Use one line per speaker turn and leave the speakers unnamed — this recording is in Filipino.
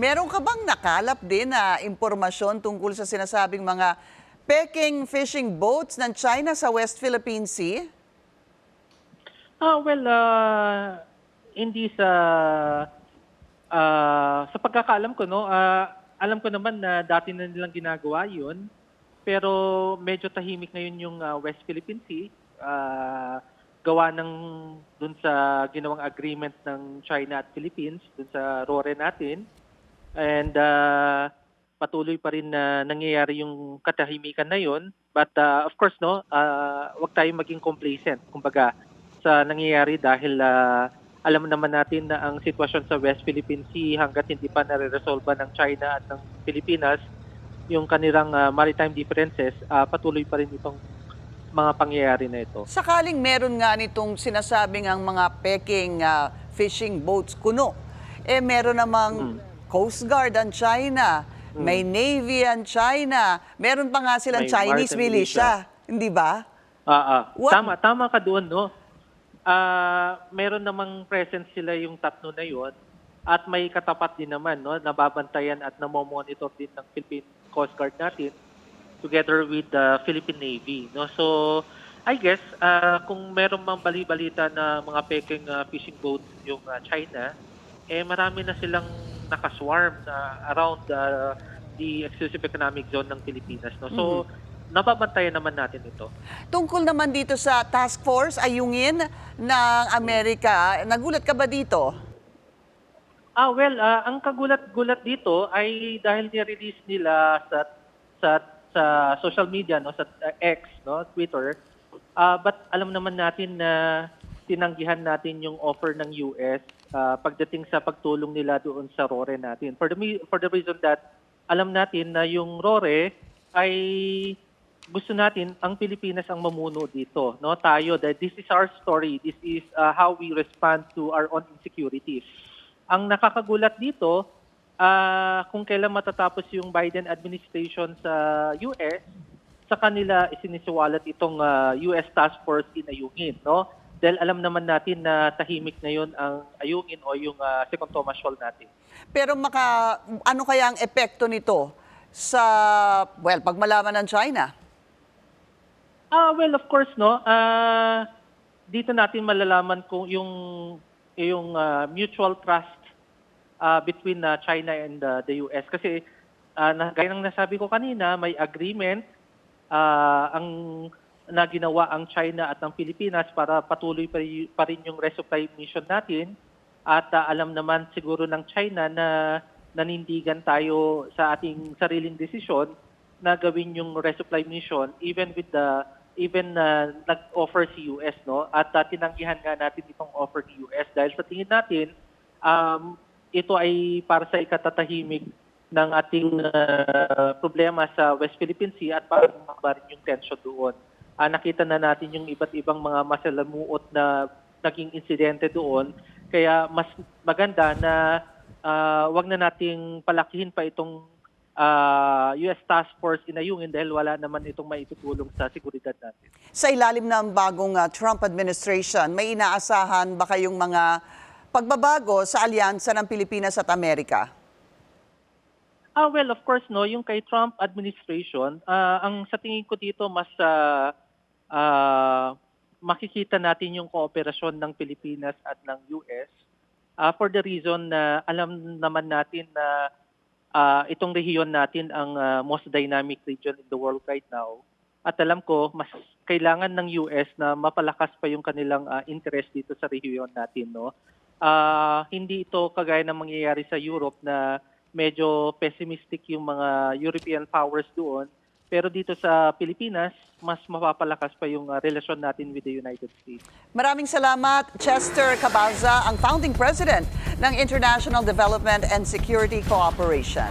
Meron ka bang nakalap din na impormasyon tungkol sa sinasabing mga peking fishing boats ng China sa West Philippine Sea?
Well, hindi sa pagkakaalam ko 'no, alam ko naman na dati na nilang ginagawa 'yun, pero medyo tahimik ngayon yung, West Philippine Sea, gawa ng dun sa ginawang agreement ng China at Philippines dun sa RORE natin and, patuloy pa rin na nangyayari yung katahimikan na 'yun. But, of course 'no, 'wag tayong maging complacent kumbaga sa nangyayari dahil, alam naman natin na ang sitwasyon sa West Philippine Sea hangga't hindi pa nareresolba ng China at ng Pilipinas yung kanilang, maritime differences, patuloy pa rin itong mga pangyayari na ito.
Sakaling meron nga nitong sinasabing ang mga peking fishing boats kuno, meron namang
Mm.
Coast Guard ang China, may Navy ang China, meron pa nga silang
May
Chinese
maritime
militia, hindi ba? What-
Tama ka doon 'no. Meron namang presence sila yung tatlo na 'yon at may katapat din naman 'no, nababantayan at namo-monitor din ng Philippine Coast Guard natin together with the Philippine Navy 'no. So, I guess, kung meron mang bali-balita na mga peking, fishing boats yung, China, marami na silang nakaswarm na around, the exclusive economic zone ng Pilipinas 'no. So, nababantayan naman natin ito.
Tungkol naman dito sa task force, ayungin ng Amerika, nagulat ka ba dito?
Well, ang kagulat-gulat dito ay dahil ni-release nila sa sa social media 'no, sa X 'no, Twitter. But alam naman natin na tinanggihan natin yung offer ng US pagdating sa pagtulong nila doon sa RORE natin. For the reason that alam natin na yung RORE ay gusto natin ang Pilipinas ang mamuno dito, no? Tayo, that this is our story. This is how we respond to our own insecurities. Ang nakakagulat dito, kung kailan matatapos yung Biden administration sa US, sa kanila isinisiwalat itong US Task Force in Ayungin, no? Dahil alam naman natin na tahimik ngayon ang Ayungin o yung Second Thomas Shoal natin.
Pero ano kaya ang epekto nito sa, pag malaman ng China?
Well, of course, no. Dito natin malalaman kung yung mutual trust between China and the US. Kasi gaya ng nasabi ko kanina, may agreement na ginawa ang China at ang Pilipinas para patuloy pa rin yung resupply mission natin. At alam naman siguro ng China na nanindigan tayo sa ating sariling desisyon na gawin yung resupply mission even nag-offer si US, no? At tinanggihan nga natin itong offer ni US dahil sa tingin natin ito ay para sa ikatatahimik ng ating problema sa West Philippine Sea at para mabarin yung tension doon. Nakita na natin yung iba't ibang mga masalamuot na naging insidente doon. Kaya mas maganda na wag na nating palakihin pa itong US Task Force in Ayungin dahil wala naman itong maitutulong sa seguridad natin.
Sa ilalim ng bagong Trump administration, may inaasahan ba kayong mga pagbabago sa alyansa ng Pilipinas at Amerika?
Well, of course, no, yung kay Trump administration, ang sa tingin ko dito mas makikita natin yung kooperasyon ng Pilipinas at ng US for the reason na alam naman natin na itong rehiyon natin ang most dynamic region in the world right now. At alam ko, mas kailangan ng US na mapalakas pa yung kanilang interest dito sa rehiyon natin, no? Hindi ito kagaya ng mangyayari sa Europe na medyo pessimistic yung mga European powers doon. Pero dito sa Pilipinas, mas mapapalakas pa yung relasyon natin with the United States.
Maraming salamat, Chester Cabalza, ang founding president ng International Development and Security Cooperation.